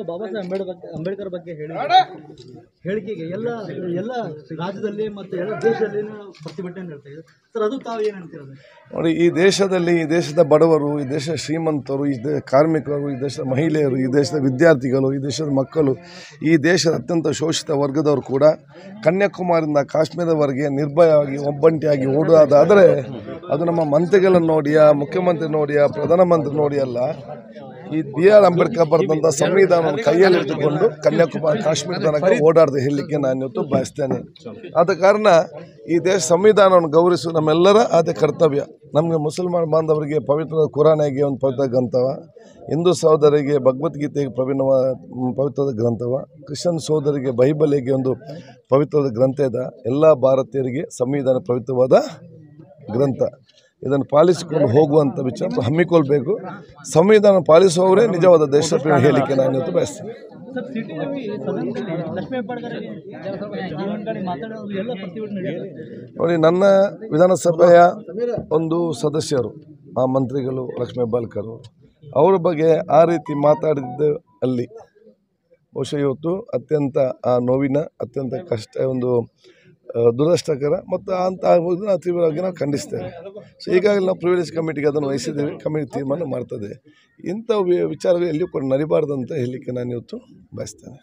ಬಾಬಾ ಸಾಹೇಬ್ ಅಂಬೇಡ್ಕರ್ ಬಗ್ಗೆ ಹೇಳಿಕೆಗೆ ಎಲ್ಲ ರಾಜ್ಯದಲ್ಲಿ ಮತ್ತು ಎಲ್ಲ ದೇಶದಲ್ಲಿ ಪ್ರತಿಭಟನೆ ಹೇಳ್ತಾ ಇದೆ ಸರ್, ಅದು ತಾವು ಏನಂತೀರ? ನೋಡಿ, ಈ ದೇಶದ ಬಡವರು, ಈ ದೇಶದ ಶ್ರೀಮಂತರು, ಈ ಕಾರ್ಮಿಕರು, ಈ ದೇಶದ ಮಹಿಳೆಯರು, ಈ ದೇಶದ ವಿದ್ಯಾರ್ಥಿಗಳು, ಈ ದೇಶದ ಮಕ್ಕಳು, ಈ ದೇಶದ ಅತ್ಯಂತ ಶೋಷಿತ ವರ್ಗದವರು ಕೂಡ ಕನ್ಯಾಕುಮಾರಿಯಿಂದ ಕಾಶ್ಮೀರದವರೆಗೆ ನಿರ್ಭಯವಾಗಿ ಒಬ್ಬಂಟಿಯಾಗಿ ಓಡೋದಾದರೆ ಅದು ನಮ್ಮ ಮಂತ್ರಿಗಳನ್ನು ನೋಡಿಯಾ, ಮುಖ್ಯಮಂತ್ರಿ ನೋಡಿಯಾ, ಪ್ರಧಾನಮಂತ್ರಿ ನೋಡಿಯಲ್ಲ, ಈ BR ಅಂಬೇಡ್ಕರ್ ಬರೆದಂಥ ಸಂವಿಧಾನವನ್ನು ಕೈಯಲ್ಲಿ ಇಟ್ಟುಕೊಂಡು ಕನ್ಯಾಕುಮಾರಿ ಕಾಶ್ಮೀರ ತನಕ ಓಡಾಡದೆ ಹೇಳಲಿಕ್ಕೆ ನಾನು ಇವತ್ತು ಬಯಸ್ತೇನೆ. ಆದ ಕಾರಣ ಈ ದೇಶ ಸಂವಿಧಾನವನ್ನು ಗೌರವಿಸುವ ನಮ್ಮೆಲ್ಲರ ಆದ ಕರ್ತವ್ಯ. ನಮಗೆ ಮುಸಲ್ಮಾನ್ ಬಾಂಧವರಿಗೆ ಪವಿತ್ರ ಕುರಾನಿಗೆ ಒಂದು ಪವಿತ್ರ ಗ್ರಂಥವ, ಹಿಂದೂ ಸಹೋದರಿಗೆ ಭಗವದ್ಗೀತೆಗೆ ಪವಿತ್ರದ ಗ್ರಂಥವ, ಕ್ರಿಶ್ಚಿಯನ್ ಸಹೋದರಿಗೆ ಬೈಬಲಿಗೆ ಒಂದು ಪವಿತ್ರದ ಗ್ರಂಥ ಇದೆ. ಎಲ್ಲ ಭಾರತೀಯರಿಗೆ ಸಂವಿಧಾನ ಪವಿತ್ರವಾದ ಗ್ರಂಥ. ಇದನ್ನು ಪಾಲಿಸಿಕೊಂಡು ಹೋಗುವಂಥ ವಿಚಾರ ಹಮ್ಮಿಕೊಳ್ಬೇಕು. ಸಂವಿಧಾನ ಪಾಲಿಸುವವರೇ ನಿಜವಾದ ದೇಶಪ್ರೇಮ ಹೇಳಿಕೆ ನಾನು ಇವತ್ತು ಬಯಸ್ತೇನೆ. ನೋಡಿ, ನನ್ನ ವಿಧಾನಸಭೆಯ ಒಂದು ಸದಸ್ಯರು, ಆ ಮಂತ್ರಿಗಳು ಲಕ್ಷ್ಮೀ ಹೆಬ್ಬಾಳ್ಕರ್ ಅವರ ಬಗ್ಗೆ ಆ ರೀತಿ ಮಾತಾಡಿದ್ದು ಅಲ್ಲಿ ಬಹುಶಃ ಇವತ್ತು ಅತ್ಯಂತ ನೋವಿನ, ಅತ್ಯಂತ ಕಷ್ಟ, ಒಂದು ದುರದೃಷ್ಟಕರ ಮತ್ತು ಅಂತ ಆಗುವುದನ್ನು ತೀವ್ರವಾಗಿ ನಾವು ಖಂಡಿಸ್ತೇವೆ. ಸೊ ಈಗಾಗಲೇ ನಾವು ಪ್ರಿವಿಲೇಜ್ ಕಮಿಟಿಗೆ ಅದನ್ನು ವಹಿಸಿದ್ದೇವೆ. ಕಮಿಟಿ ತೀರ್ಮಾನ ಮಾಡ್ತದೆ. ಇಂಥ ವಿಚಾರಗಳು ಎಲ್ಲಿಯೂ ಕೂಡ ನಡಿಬಾರ್ದು ಅಂತ ಹೇಳಲಿಕ್ಕೆ ನಾನು ಇವತ್ತು ಬಯಸ್ತೇನೆ.